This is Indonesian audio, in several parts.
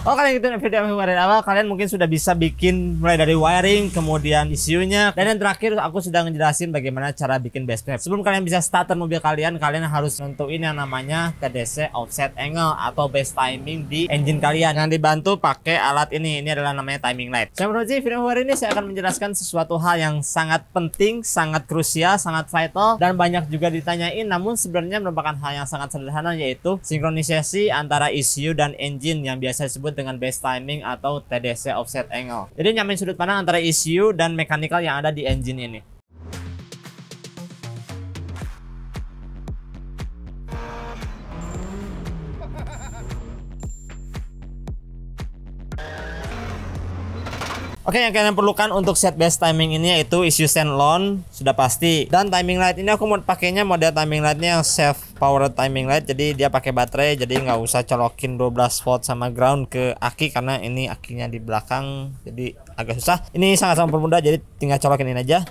Oh, kalian gitu video kemarin awal, kalian mungkin sudah bisa bikin mulai dari wiring, kemudian ECU-nya, dan yang terakhir aku sudah ngejelasin bagaimana cara bikin base map. Sebelum kalian bisa starter mobil kalian harus nentuin yang namanya TDC offset angle atau base timing di engine kalian yang dibantu pakai alat ini. Ini adalah namanya timing light. Saya Roji, video hari ini saya akan menjelaskan sesuatu hal yang sangat penting, sangat krusial, sangat vital, dan banyak juga ditanyain, namun sebenarnya merupakan hal yang sangat sederhana, yaitu sinkronisasi antara ECU dan engine yang biasa disebut dengan base timing atau TDC offset angle. Jadi nyamain sudut pandang antara ECU dan mechanical yang ada di engine ini. Oke, yang kalian perlukan untuk set base timing ini yaitu ECU standalone, sudah pasti. Dan timing light ini aku mau pakainya model timing lightnya yang self power timing light. Jadi dia pakai baterai, jadi nggak usah colokin 12 volt sama ground ke aki karena ini akinya di belakang, jadi agak susah. Ini sangat-sangat mudah, jadi tinggal colokin ini aja.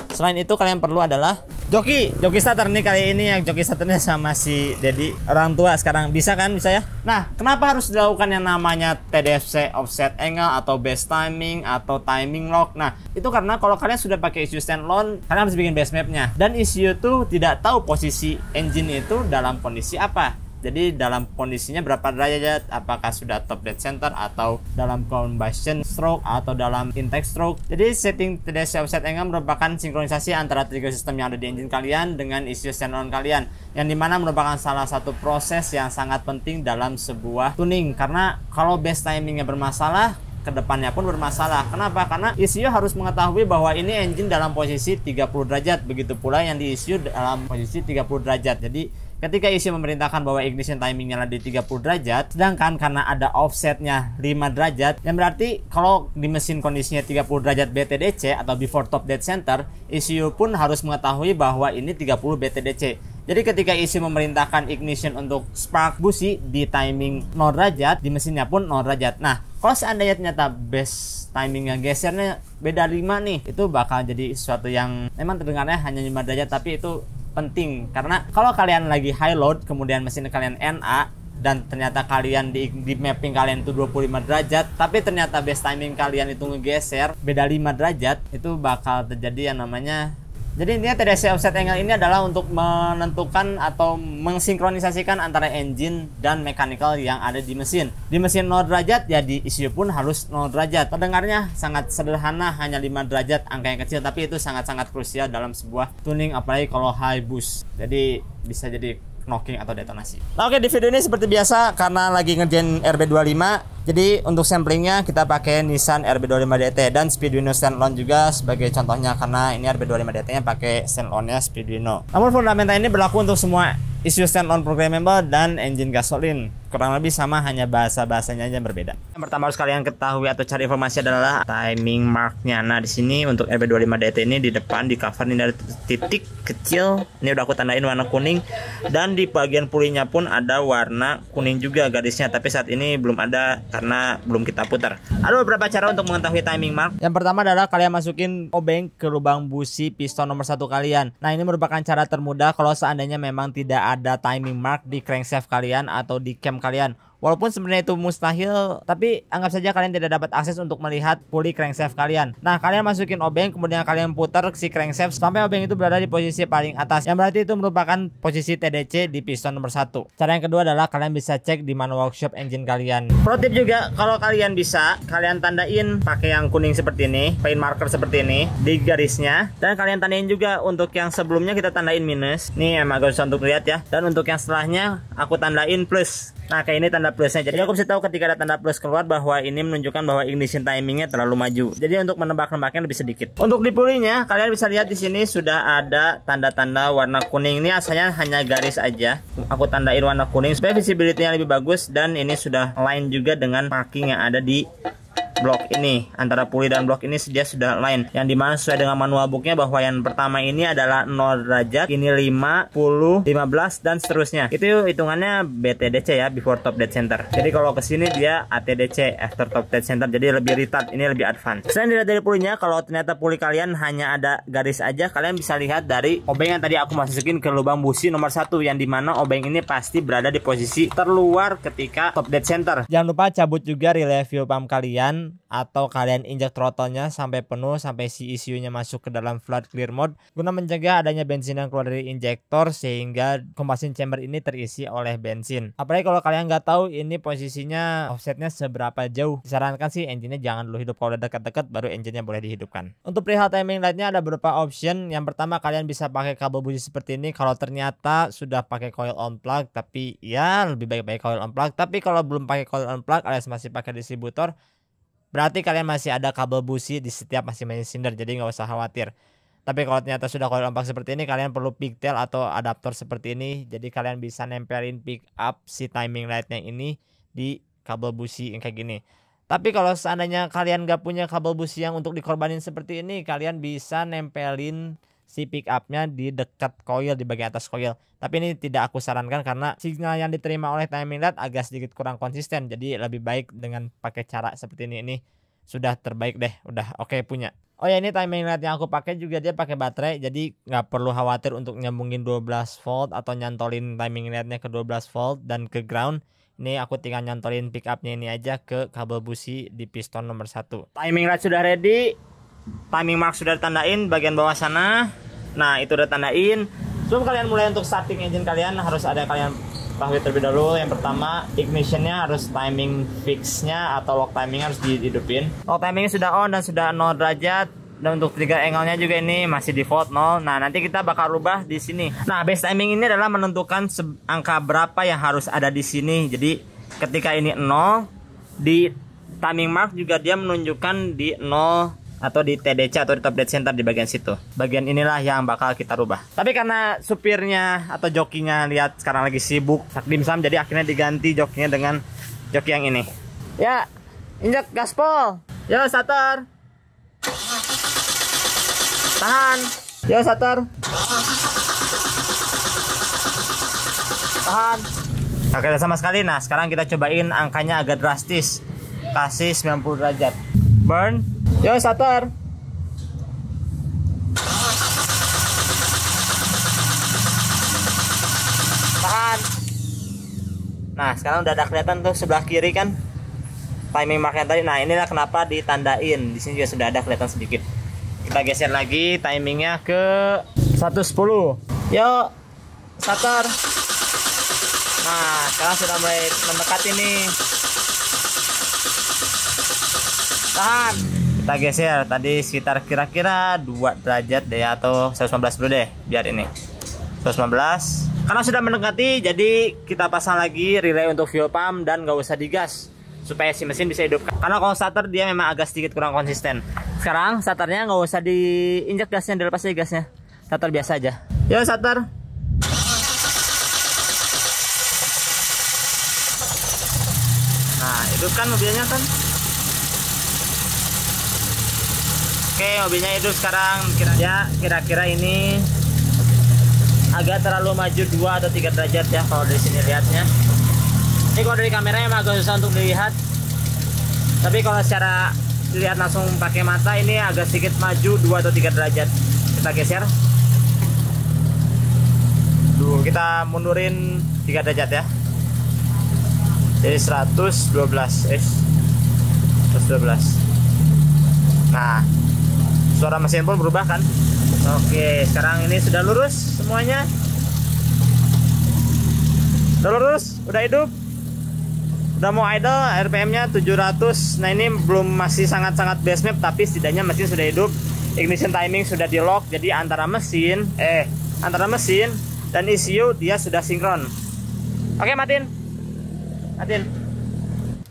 Selain itu kalian perlu adalah joki starter nih. Kali ini yang joki starternya sama si Dedi, orang tua sekarang. Bisa kan? Bisa ya. Nah, kenapa harus dilakukan yang namanya TDC offset angle atau base timing atau timing lock? Nah, itu karena kalau kalian sudah pakai ECU standalone, kalian harus bikin base mapnya. Dan ECU tuh tidak tahu posisi engine itu dalam kondisi apa. Jadi dalam kondisinya berapa derajat, apakah sudah top dead center atau dalam combustion stroke atau dalam intake stroke. Jadi setting TDC offset angle merupakan sinkronisasi antara trigger system yang ada di engine kalian dengan ECU standalone kalian, yang dimana merupakan salah satu proses yang sangat penting dalam sebuah tuning. Karena kalau base timingnya bermasalah, kedepannya pun bermasalah. Kenapa? Karena ECU harus mengetahui bahwa ini engine dalam posisi 30 derajat, begitu pula yang di ECU dalam posisi 30 derajat. Jadi ketika ECU memerintahkan bahwa ignition timingnya di 30 derajat, sedangkan karena ada offsetnya 5 derajat, yang berarti kalau di mesin kondisinya 30 derajat BTDC atau before top dead center, ECU pun harus mengetahui bahwa ini 30 BTDC. Jadi ketika ECU memerintahkan ignition untuk spark busi di timing 0 derajat, di mesinnya pun 0 derajat. Nah, kalau seandainya ternyata base timingnya gesernya beda 5 nih, itu bakal jadi sesuatu yang memang terdengarnya hanya 5 derajat, tapi itu penting. Karena kalau kalian lagi high load, kemudian mesin kalian NA, dan ternyata kalian di mapping kalian itu 25 derajat, tapi ternyata base timing kalian itu ngegeser beda 5 derajat, itu bakal terjadi yang namanya. Jadi intinya TDC offset angle ini adalah untuk menentukan atau mensinkronisasikan antara engine dan mechanical yang ada di mesin. Di mesin 0 derajat, ya di ECU pun harus 0 derajat. Terdengarnya sangat sederhana, hanya 5 derajat, angka yang kecil, tapi itu sangat-sangat krusial dalam sebuah tuning, apalagi kalau high boost. Jadi bisa jadi knocking atau detonasi. Nah, oke, di video ini seperti biasa karena lagi ngerjain RB25, jadi untuk samplingnya kita pakai Nissan RB25 DT dan Speeduino standalone juga sebagai contohnya, karena ini RB25 DT nya pakai standalone-nya Speeduino. Namun fundamental ini berlaku untuk semua ECU standalone programmable dan engine gasolin. Kurang lebih sama, hanya bahasa-bahasanya aja yang berbeda. Yang pertama harus kalian ketahui atau cari informasi adalah timing marknya. Nah, di sini untuk RB25 DT ini di depan di cover ini ada titik kecil. Ini udah aku tandain warna kuning, dan di bagian pulinya pun ada warna kuning juga garisnya, tapi saat ini belum ada karena belum kita putar. Ada beberapa cara untuk mengetahui timing mark. Yang pertama adalah kalian masukin obeng ke lubang busi piston nomor 1 kalian. Nah, ini merupakan cara termudah kalau seandainya memang tidak ada timing mark di crankshaft kalian atau di cam kalian. Walaupun sebenarnya itu mustahil, tapi anggap saja kalian tidak dapat akses untuk melihat puli crankshaft kalian. Nah, kalian masukin obeng, kemudian kalian putar si crankshaft sampai obeng itu berada di posisi paling atas, yang berarti itu merupakan posisi TDC di piston nomor 1. Cara yang kedua adalah kalian bisa cek di manual workshop engine kalian. Pro tip juga, kalau kalian bisa, kalian tandain pakai yang kuning seperti ini, paint marker seperti ini di garisnya, dan kalian tandain juga untuk yang sebelumnya kita tandain minus. Nih emang agak susah untuk lihat ya. Dan untuk yang setelahnya aku tandain plus. Nah, kayak ini tanda plusnya. Jadi aku bisa tahu ketika ada tanda plus keluar bahwa ini menunjukkan bahwa ignition timingnya terlalu maju. Jadi untuk menebak-nebaknya lebih sedikit. Untuk di pulinya, kalian bisa lihat di sini sudah ada tanda-tanda warna kuning. Ini asalnya hanya garis aja. Aku tandain warna kuning supaya visibility-nya lebih bagus, dan ini sudah line juga dengan marking yang ada di blok ini. Antara puli dan blok ini dia sudah align. Yang dimana sesuai dengan manual booknya bahwa yang pertama ini adalah 0 derajat, ini 5, 10, 15 dan seterusnya. Itu hitungannya BTDC ya, before top dead center. Jadi kalau kesini dia ATDC, after top dead center. Jadi lebih retard, ini lebih advance. Selain dilihat dari pulinya, kalau ternyata puli kalian hanya ada garis aja, kalian bisa lihat dari obeng yang tadi aku masukin ke lubang busi nomor 1, yang dimana obeng ini pasti berada di posisi terluar ketika top dead center. Jangan lupa cabut juga relay fuel pump kalian, atau kalian injak throttle-nya sampai penuh, sampai si ECU-nya masuk ke dalam flood clear mode, guna mencegah adanya bensin yang keluar dari injektor sehingga combustion chamber ini terisi oleh bensin. Apalagi kalau kalian nggak tahu ini posisinya offsetnya seberapa jauh, disarankan sih engine-nya jangan dulu hidup. Kalau udah dekat-dekat baru engine-nya boleh dihidupkan. Untuk perihal timing light-nya ada beberapa option. Yang pertama, kalian bisa pakai kabel busi seperti ini kalau ternyata sudah pakai coil on plug, tapi ya lebih baik pakai coil on plug. Tapi kalau belum pakai coil on plug alias masih pakai distributor, berarti kalian masih ada kabel busi di setiap masing-masing silinder, jadi nggak usah khawatir. Tapi kalau ternyata sudah coil on plug seperti ini, kalian perlu pigtail atau adaptor seperti ini. Jadi kalian bisa nempelin pick up si timing light-nya ini di kabel busi yang kayak gini. Tapi kalau seandainya kalian nggak punya kabel busi yang untuk dikorbanin seperti ini, kalian bisa nempelin si pick up-nya di dekat coil, di bagian atas coil. Tapi ini tidak aku sarankan karena signal yang diterima oleh timing light agak sedikit kurang konsisten. Jadi lebih baik dengan pakai cara seperti ini. Ini sudah terbaik deh, udah oke punya. Oh ya, ini timing light yang aku pakai juga dia pakai baterai, jadi nggak perlu khawatir untuk nyambungin 12 volt atau nyantolin timing lightnya ke 12 volt dan ke ground. Ini aku tinggal nyantolin pick up-nya ini aja ke kabel busi di piston nomor 1. Timing light sudah ready. Timing mark sudah ditandain bagian bawah sana. Nah, itu udah tandain. Sebelum kalian mulai untuk starting engine kalian, harus ada kalian ketahui terlebih dahulu. Yang pertama, ignition-nya harus timing fix-nya atau lock timing harus dihidupin. Lock timing sudah on dan sudah 0 derajat. Dan untuk trigger angle-nya juga ini masih default 0. Nah, nanti kita bakal rubah di sini. Nah, base timing ini adalah menentukan angka berapa yang harus ada di sini. Jadi, ketika ini 0, di timing mark juga dia menunjukkan di 0 atau di TDC atau di top dead center di bagian situ. Bagian inilah yang bakal kita rubah. Tapi karena supirnya atau jokinya lihat sekarang lagi sibuk sak dimsum, jadi akhirnya diganti jokinya dengan joki yang ini. Ya, injak gaspol. Yo, starter. Tahan. Yo, starter. Tahan. Oke, sama sekali. Nah, sekarang kita cobain angkanya agak drastis. Kasih 90 derajat. Burn. Yo, starter. Tahan. Nah, sekarang udah ada kelihatan tuh sebelah kiri kan timing mark yang tadi. Nah, inilah kenapa ditandain. Di sini juga sudah ada kelihatan sedikit. Kita geser lagi timingnya ke 110. Yo, starter. Nah, sekarang sudah mulai mendekat ini. Tahan. Kita geser tadi sekitar kira-kira 2 derajat deh, atau 115 dulu deh biar ini 115. Karena sudah mendekati, jadi kita pasang lagi relay untuk fuel pump dan gak usah digas supaya si mesin bisa hidup. Karena kalau starter dia memang agak sedikit kurang konsisten. Sekarang starternya nggak usah diinjak gasnya, dilepas aja gasnya. Starter biasa aja. Yo, starter. Nah, hidupkan mobilnya kan. Oke, mobilnya hidup sekarang. Kira-kira ini agak terlalu maju 2 atau 3 derajat ya kalau dari sini lihatnya. Ini kalau dari kamera emang agak susah untuk dilihat. Tapi kalau secara dilihat langsung pakai mata ini agak sedikit maju 2 atau 3 derajat. Kita geser. Kita mundurin 3 derajat ya. Jadi 112. 112. Nah, suara mesin pun berubah kan. Oke, sekarang ini sudah lurus semuanya. Udah lurus, udah hidup. Udah mau idle, RPM-nya 700. Nah, ini belum, masih sangat-sangat base map, tapi setidaknya mesin sudah hidup. Ignition timing sudah di lock, jadi antara mesin dan ECU dia sudah sinkron. Oke, matiin.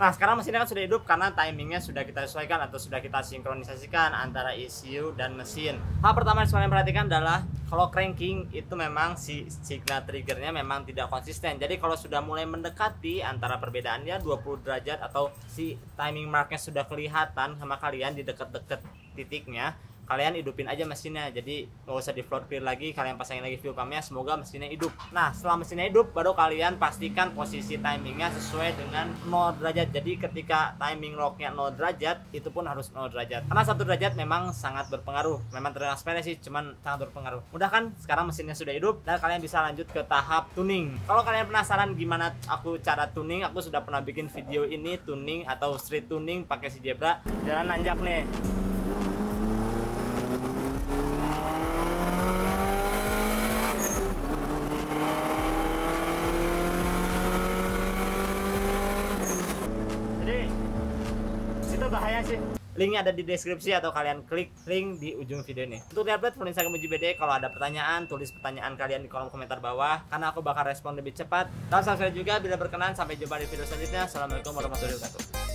Nah, sekarang mesinnya kan sudah hidup karena timingnya sudah kita sesuaikan atau sudah kita sinkronisasikan antara ECU dan mesin. Hal pertama yang kalian perhatikan adalah kalau cranking itu memang si signal triggernya memang tidak konsisten. Jadi kalau sudah mulai mendekati antara perbedaannya 20 derajat atau si timing marknya sudah kelihatan sama kalian di dekat-dekat titiknya, kalian hidupin aja mesinnya. Jadi nggak usah di float clear lagi, kalian pasangin lagi fuel pumpnya, semoga mesinnya hidup. Nah, setelah mesinnya hidup baru kalian pastikan posisi timingnya sesuai dengan 0 derajat. Jadi ketika timing locknya 0 derajat, itu pun harus 0 derajat, karena 1 derajat memang sangat berpengaruh. Memang terdengar sepele sih, cuman sangat berpengaruh. Udah kan, sekarang mesinnya sudah hidup dan kalian bisa lanjut ke tahap tuning. Kalau kalian penasaran gimana aku cara tuning, aku sudah pernah bikin video ini, tuning atau street tuning pakai si Zebra. Jalan nanjak nih. Itu bahaya sih. Linknya ada di deskripsi atau kalian klik link di ujung video ini. Untuk update follow Instagram UjiBD. Kalau ada pertanyaan, tulis pertanyaan kalian di kolom komentar bawah, karena aku bakal respon lebih cepat. Dan subscribe juga bila berkenan. Sampai jumpa di video selanjutnya. Assalamualaikum warahmatullahi wabarakatuh.